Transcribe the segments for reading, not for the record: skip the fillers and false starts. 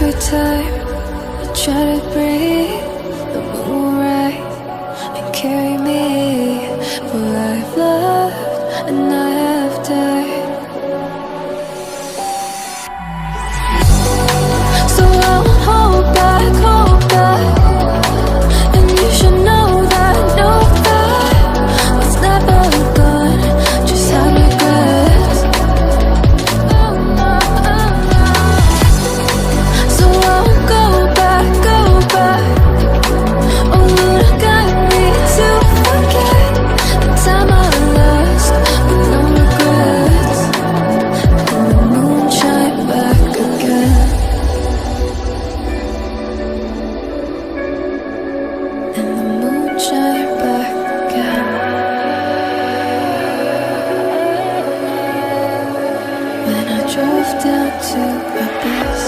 Every time I try to breathe, the moon will rise and carry me. For I've loved and I have died. So I won't hold back, and you should know that what's never gone just have regrets. So I won't go back. Oh, you got me to forget the time I lost with no regrets. And the moon shine back again. And the moon shine back again. When I drove down to abyss,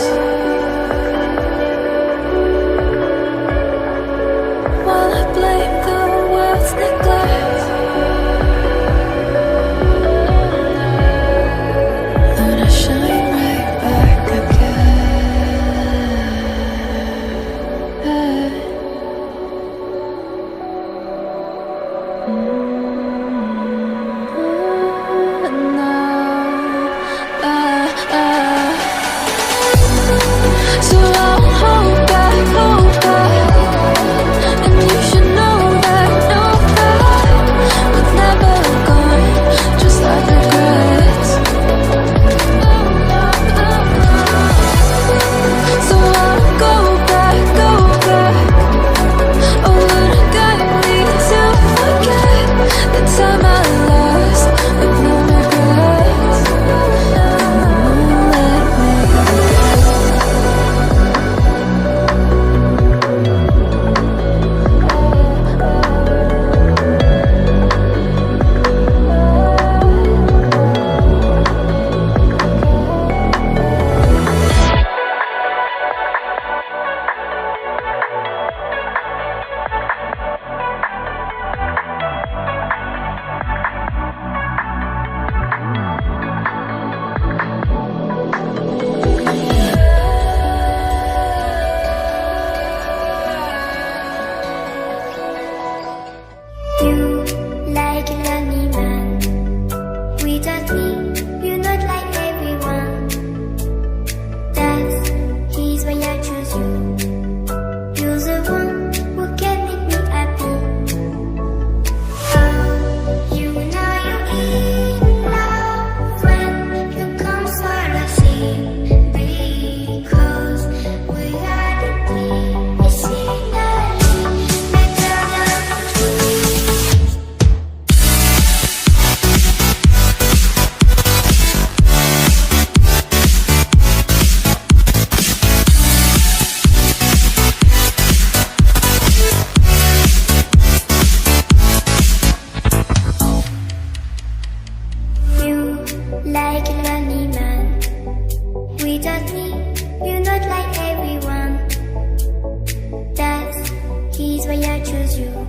while I blame the world's neglect, Lord, I shine right back again. So I'll hold back, and you should know that what's never gone just like regrets. So I'll go back. Oh, would I got me to forget the time I lost with no regrets. And the moonlight made You like a lonely man. Without me, you're not like everyone. That's his why I choose you. You're the one who can make me happy. Oh, you know you're in love when you come for the sea. Because we are the signally better than you like a lonely man. Without me, you're not like everyone. That's his why I choose you.